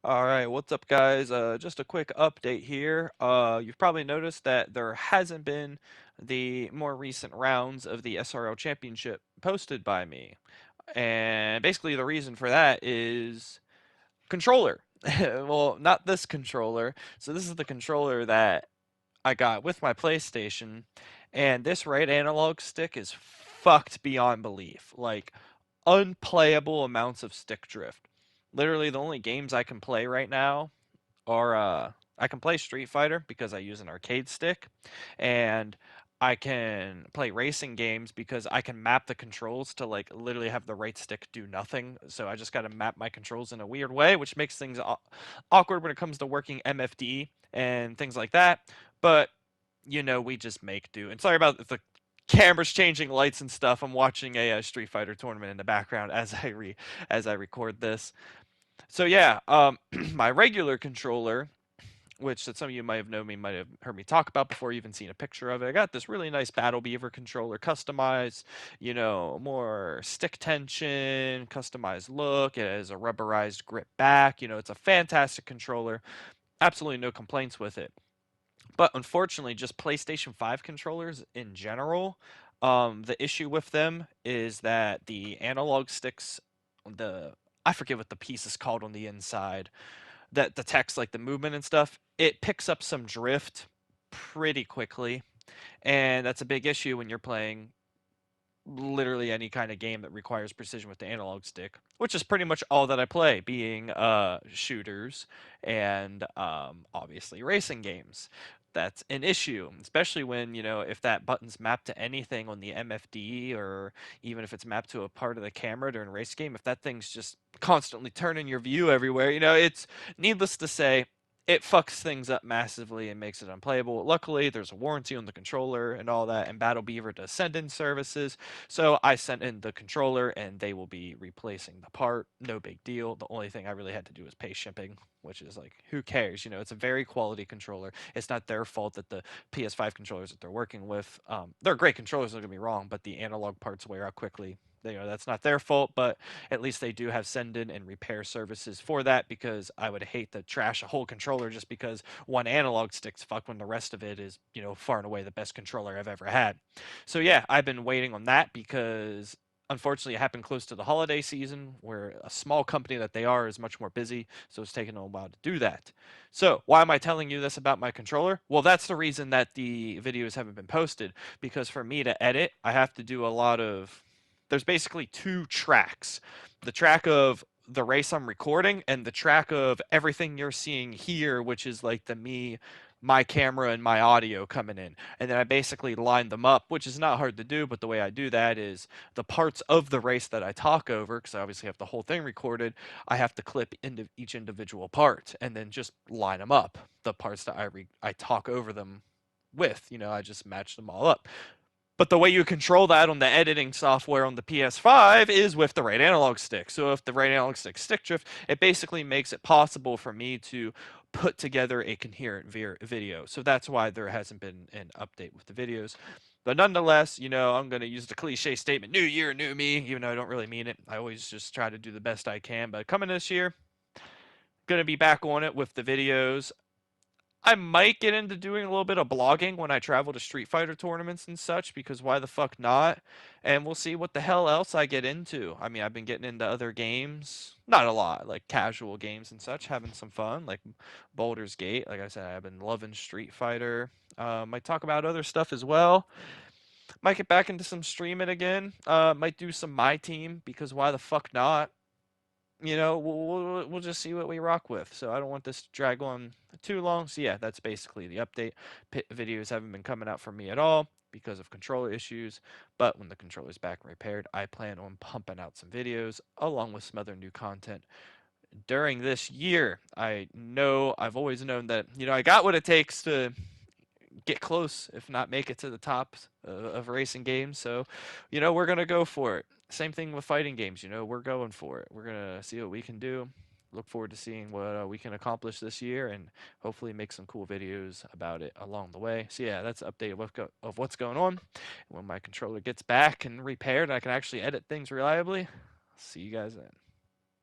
All right, what's up, guys? Just a quick update here. You've probably noticed that there hasn't been the more recent rounds of the SRL Championship posted by me. And basically, the reason for that is controller. Well, not this controller. So, this is the controller that I got with my PlayStation. And this right analog stick is fucked beyond belief. Like, unplayable amounts of stick drift. Literally, the only games I can play right now or I can play Street Fighter because I use an arcade stick, and I can play racing games because I can map the controls to like literally have the right stick do nothing. So I just got to map my controls in a weird way, which makes things awkward when it comes to working MFD and things like that. But we just make do. And sorry about the cameras changing lights and stuff. I'm watching a, Street Fighter tournament in the background as I record this. So yeah, my regular controller, which that some of you might have known me, might have heard me talk about before, even seen a picture of it. I got this really nice Battle Beaver controller, customized, more stick tension, customized look. It has a rubberized grip back. It's a fantastic controller. Absolutely no complaints with it. But unfortunately, just PlayStation 5 controllers in general, the issue with them is that the analog sticks, the I forget what the piece is called on the inside, that the text, like the movement and stuff, it picks up some drift pretty quickly, and that's a big issue when you're playing literally any kind of game that requires precision with the analog stick, which is pretty much all that I play, being shooters and obviously racing games. That's an issue, especially when, if that button's mapped to anything on the MFD, or even if it's mapped to a part of the camera during a race game, if that thing's just constantly turning your view everywhere, it's needless to say, it fucks things up massively and makes it unplayable. Luckily, there's a warranty on the controller and all that, and Battle Beaver does send in services. So I sent in the controller and they will be replacing the part. No big deal. The only thing I really had to do was pay shipping, which is like, who cares? It's a very quality controller. It's not their fault that the PS5 controllers that they're working with, they're great controllers, don't get me wrong, but the analog parts wear out quickly. That's not their fault, but at least they do have send in and repair services for that, because I would hate to trash a whole controller just because one analog stick's fucked when the rest of it is, far and away the best controller I've ever had. So yeah, I've been waiting on that because unfortunately it happened close to the holiday season, where a small company that they are is much more busy, so it's taken a while to do that. So why am I telling you this about my controller? Well, that's the reason that the videos haven't been posted, because for me to edit, I have to do a lot of, there's basically two tracks. The track of the race I'm recording and the track of everything you're seeing here, which is like my camera and my audio coming in. And then I basically line them up, which is not hard to do, but the way I do that is the parts of the race that I talk over, because I obviously have the whole thing recorded, I have to clip into each individual part and then just line them up. The parts that I talk over them with, I just match them all up. But the way you control that on the editing software on the PS5 is with the right analog stick. So if the right analog stick drift, it basically makes it possible for me to put together a coherent video. So that's why there hasn't been an update with the videos. But nonetheless, I'm going to use the cliche statement, new year, new me, even though I don't really mean it. I always just try to do the best I can. But coming this year, going to be back on it with the videos. I might get into doing a little bit of blogging when I travel to Street Fighter tournaments and such, because why the fuck not? And we'll see what the hell else I get into. I mean, I've been getting into other games, not a lot, like casual games and such, having some fun, like Baldur's Gate. Like I said, I've been loving Street Fighter. Might talk about other stuff as well. Might get back into some streaming again. Might do some My Team, because why the fuck not? We'll just see what we rock with. So I don't want this to drag on too long. So yeah, that's basically the update. Videos haven't been coming out for me at all because of controller issues. But when the controller's back and repaired, I plan on pumping out some videos along with some other new content during this year. I've always known that, I got what it takes to get close, if not make it to the top of racing games. So, we're going to go for it. Same thing with fighting games. We're going for it. We're going to see what we can do. Look forward to seeing what we can accomplish this year, and hopefully make some cool videos about it along the way. So yeah, that's an update of what's going on. When my controller gets back and repaired, I can actually edit things reliably. See you guys then.